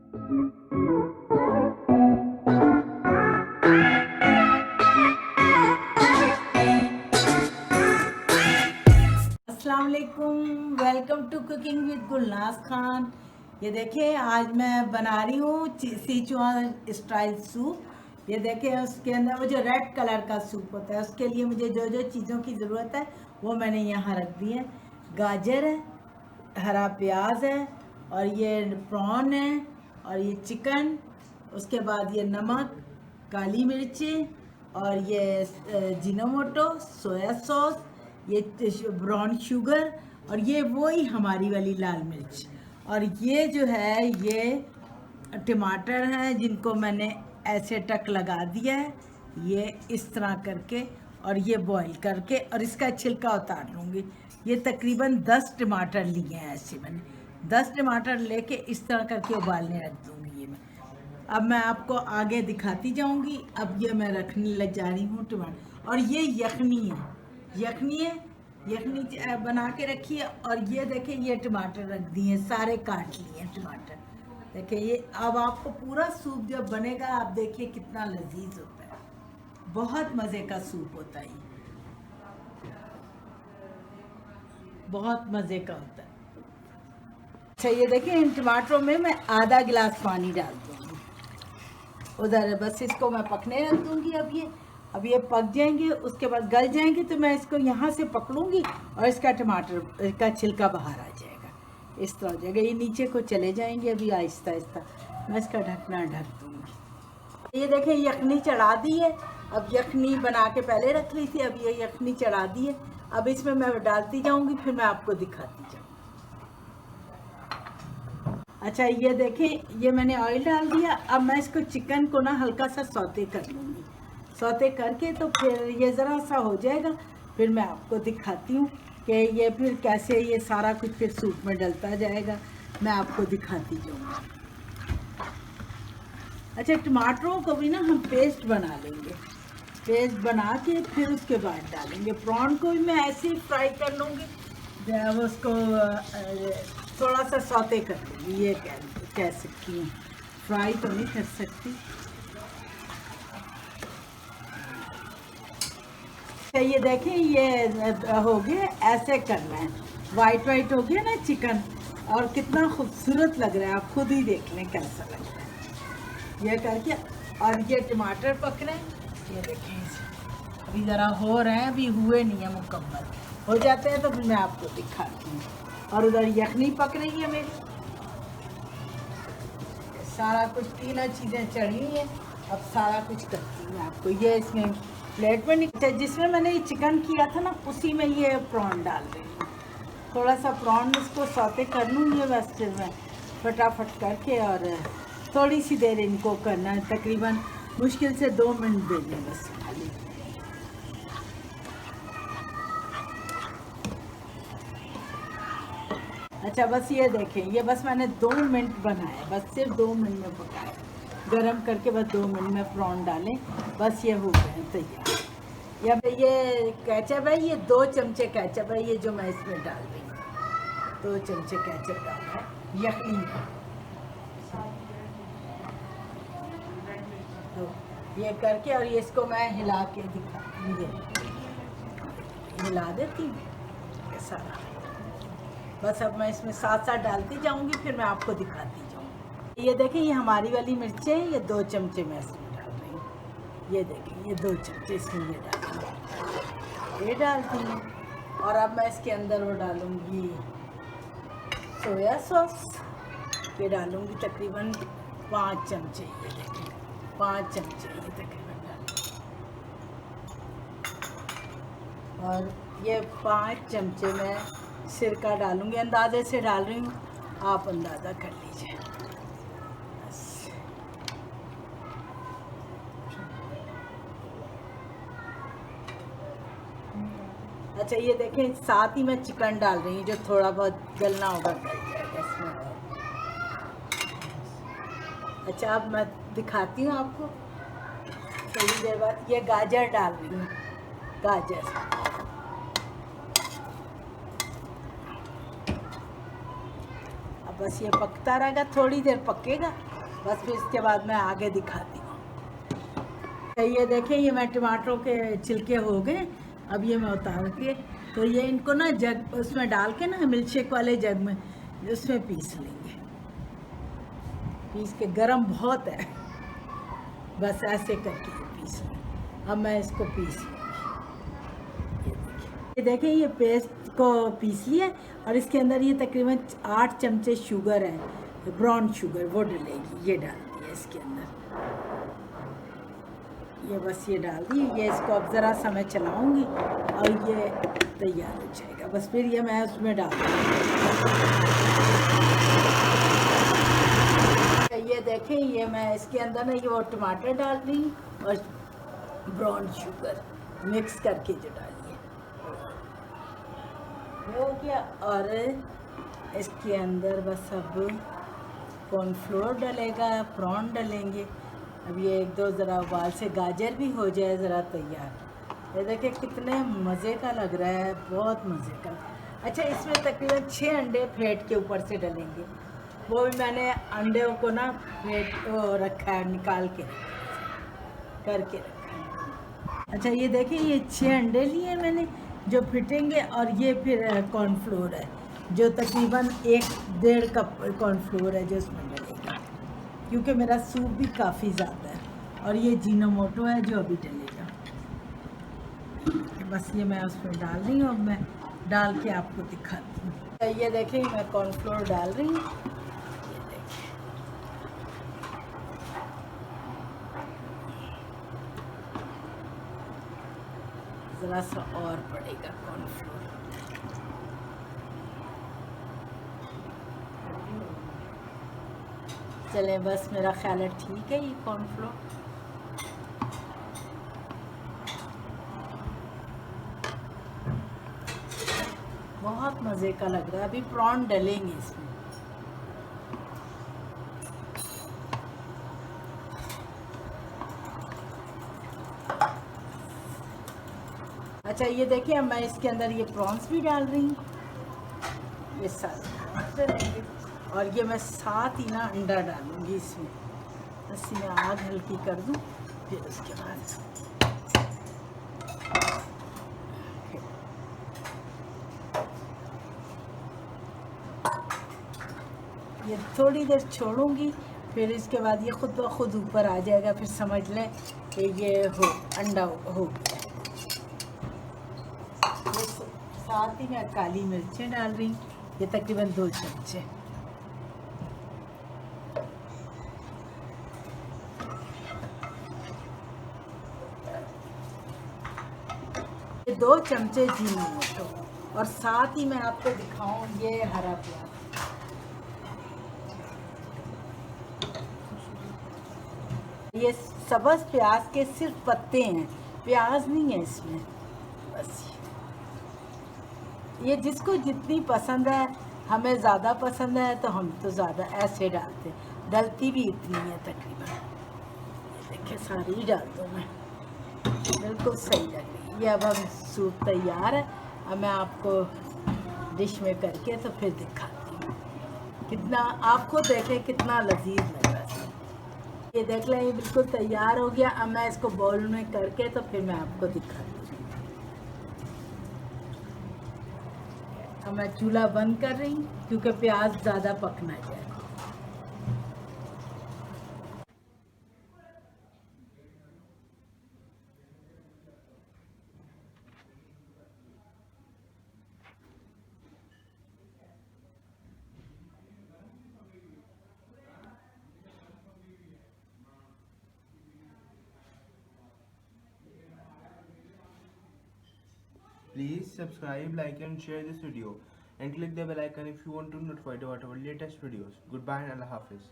अस्सलाम वालेकुम, welcome to cooking with Gulnaz Khan. ये देखिए आज मैं बना रही हूँ सिचुआन स्टाइल सूप। ये देखिए उसके अंदर वो जो रेड कलर का सूप होता है उसके लिए मुझे जो जो चीज़ों की ज़रूरत है वो मैंने यहाँ रख दी है। गाजर है, हरा प्याज है, और ये प्रॉन है, और ये चिकन, उसके बाद ये नमक, काली मिर्चें, और ये जिनोमोटो, सोया सॉस, ये ब्राउन शुगर, और ये वही हमारी वाली लाल मिर्च, और ये जो है ये टमाटर हैं जिनको मैंने ऐसे टक लगा दिया है ये इस तरह करके, और ये बॉईल करके और इसका छिलका उतार लूँगी। ये तकरीबन 10 टमाटर लिए हैं, ऐसे मैंने 10 टमाटर लेके इस तरह करके उबालने रख दूँगी। ये मैं अब मैं आपको आगे दिखाती जाऊँगी। अब ये मैं रखने लग जा रही हूँ टमाटर, और ये यखनी है, यखनी बना के रखी है। और ये देखिए ये टमाटर रख दिए, सारे काट लिए टमाटर। देखिए ये अब आपको पूरा सूप जब बनेगा आप देखिए कितना लजीज होता है, बहुत मज़े का सूप होता है, ये बहुत मज़े का होता है। अच्छा ये देखिए इन टमाटरों में मैं आधा गिलास पानी डाल दूँगी उधर, बस इसको मैं पकने रख दूँगी। अब ये पक जाएंगे, उसके बाद गल जाएंगे तो मैं इसको यहाँ से पकड़ूंगी और इसका टमाटर का छिलका बाहर आ जाएगा, इस तरह हो जाएगा। ये नीचे को चले जाएंगे। अभी आहिस्ता आहिस्ता मैं इसका ढकना ढक दूँगी। ये देखें यखनी चढ़ा दी है। अब यखनी बना के पहले रख ली थी, अब ये यखनी चढ़ा दी है। अब इसमें मैं डालती जाऊँगी, फिर मैं आपको दिखाती जाऊँगी। अच्छा ये देखें ये मैंने ऑयल डाल दिया। अब मैं इसको चिकन को ना हल्का सा सौते कर लूँगी, सौते करके तो फिर ये ज़रा सा हो जाएगा, फिर मैं आपको दिखाती हूँ कि ये फिर कैसे ये सारा कुछ फिर सूप में डलता जाएगा, मैं आपको दिखाती जाऊँगी। अच्छा टमाटरों को भी ना हम पेस्ट बना लेंगे, पेस्ट बना के फिर उसके बाद डालेंगे। प्रॉन को भी मैं ऐसे ही फ्राई कर लूँगी, जब उसको थोड़ा सा सौते कर लूँगी। ये कह सकती हूँ, फ्राई तो नहीं कर सकती। ये देखें ये हो गया, ऐसे करना है। वाइट हो गया ना चिकन, और कितना खूबसूरत लग रहा है, आप खुद ही देख लें कैसा लग रहा है ये करके। और ये टमाटर पक रहे हैं, ये देखें अभी ज़रा हो रहे हैं, अभी हुए नहीं है मुकम्मल, हो जाते हैं तो फिर मैं आपको दिखाती हूँ। और उधर यखनी पक रही है मेरी, सारा कुछ तीनों चीज़ें चढ़ी हैं। अब सारा कुछ करती हूँ आपको। ये इसमें प्लेट में नहीं, जिसमें मैंने ये चिकन किया था ना उसी में ये प्रॉन डाल रही हूँ। थोड़ा सा प्रॉन इसको सौते कर लूँगी बस, फिर मैं फटाफट करके, और थोड़ी सी देर इनको करना है, तकरीबन मुश्किल से 2 मिनट देने बस खाली। अच्छा बस ये देखें, ये बस मैंने 2 मिनट बनाया, बस सिर्फ 2 मिनट में पकाया, गरम करके बस 2 मिनट में प्रॉन डालें, बस ये हो गए तैयार। या ये केचप है, ये 2 चमचे केचप है, ये जो मैं इसमें डाल रही हूँ, 2 चमचे केचप डालना है यखनी में। तो ये करके और ये इसको मैं हिला के दिखाती हूँ, हिला देती हूँ सारा। बस अब मैं इसमें साथ साथ डालती जाऊंगी, फिर मैं आपको दिखाती जाऊंगी। ये देखें ये हमारी वाली मिर्चें, ये 2 चमचे मैं इसमें डाल रही हूँ। ये देखें ये 2 चमचे इसमें ये डाल, ये डालती हूँ। और अब मैं इसके अंदर वो डालूँगी सोया सॉस, ये डालूँगी तकरीबन 5 चमचे। ये देखें 5 चमचे ये तकरीबन डालूँगी, और ये 5 चमचे मैं सिरका डालूंगी, अंदाजे से डाल रही हूँ, आप अंदाज़ा कर लीजिए बस। अच्छा ये देखें साथ ही मैं चिकन डाल रही हूँ, जो थोड़ा बहुत गलना होगा गल जाएगा इसमें। अच्छा अब मैं दिखाती हूँ आपको थोड़ी देर बाद। ये गाजर डाल रही हूँ, गाजर बस ये पकता रहेगा, थोड़ी देर पकेगा, बस फिर इसके बाद मैं आगे दिखाती हूँ। तो ये देखिए, ये मैं टमाटरों के छिलके हो गए। अब ये मैं उतार के, तो ये इनको ना जग उसमें डाल के ना, मिल्क शेक वाले जग में उसमें पीस लेंगे। पीस के, गरम बहुत है, बस ऐसे करके ये पीस लें। अब मैं इसको पीस लूँगी। ये देखिए, ये पेस्ट को पीस लिया और इसके अंदर ये तकरीबन 8 चमचे शुगर है, ब्राउन शुगर, वो डलेगी। ये डाल दिया इसके अंदर, ये बस ये डाल दी। ये इसको अब ज़रा सा मैं चलाऊँगी और ये तैयार हो जाएगा। बस फिर ये मैं उसमें डाल दूँगी। ये देखें, ये मैं इसके अंदर ना ये वो टमाटर डाल रही और ब्राउन शुगर मिक्स करके जो डालिए ये हो गया। और इसके अंदर बस अब कॉर्नफ्लोर डलेगा, प्रॉन डलेंगे। अब ये एक दो ज़रा उबाल से गाजर भी हो जाए ज़रा तैयार। ये देखिए कितने मज़े का लग रहा है, बहुत मज़े का। अच्छा, इसमें तकरीबन 6 अंडे फेंट के ऊपर से डलेंगे। वो भी मैंने अंडे को ना फेंट रखा है, निकाल के करके रखा है। अच्छा, ये देखिए, ये 6 अंडे लिए मैंने जो फिटेंगे। और ये फिर कॉर्नफ्लोर है जो तकरीबन 1-1.5 कप कॉर्नफ्लोर है जो इसमें डलेगा, क्योंकि मेरा सूप भी काफ़ी ज़्यादा है। और ये जीनोमोटो है जो अभी डलेगा। बस ये मैं उसमें डाल रही हूँ। अब मैं डाल के आपको दिखाती हूँ। ये देखें, मैं कॉर्नफ्लोर डाल रही हूँ। ज़रा सा और पड़ेगा कॉर्नफ्लोर। चले, बस मेरा ख्याल है ठीक है ये कॉर्नफ्लोर। बहुत मज़े का लग रहा है। अभी प्रॉन डलेंगे इसमें। अच्छा, ये देखिए, अब मैं इसके अंदर ये प्रॉन्स भी डाल रही हूँ, ये सारे रहेंगे। और ये मैं साथ ही ना अंडा डालूँगी इसमें। बस मैं आग हल्की कर दूँ, फिर उसके बाद ये थोड़ी देर छोड़ूंगी। फिर इसके बाद ये खुद ब खुद ऊपर आ जाएगा। फिर समझ लें कि ये अंडा हो गया। ये साथ ही मैं काली मिर्चें डाल रही हूँ, ये तकरीबन 2 चमचे। ये 2 चमचे जीनोमोटो। और साथ ही मैं आपको दिखाऊं ये हरा प्याज। ये सब्ज़ प्याज के सिर्फ पत्ते हैं, प्याज नहीं है इसमें। बस ये जिसको जितनी पसंद है, हमें ज़्यादा पसंद है तो हम तो ज़्यादा ऐसे डालते हैं। डलती भी इतनी है तकरीबन। ये देखिए, सारी ही डाल दूँ मैं, बिल्कुल सही लग रही है। ये अब हम सूप तैयार है। अब मैं आपको डिश में करके तो फिर दिखाती हूँ कितना, आपको देखें कितना लजीज लग रहा है। ये देख लें, ये बिल्कुल तैयार हो गया। अब मैं इसको बाउल में करके तो फिर मैं आपको दिखाती हूँ। अब मैं चूल्हा बंद कर रही हूँ क्योंकि प्याज ज़्यादा पक ना जाए। Please subscribe, like and share this video and click the bell icon if you want to notify about our latest videos. Goodbye and Allah Hafiz.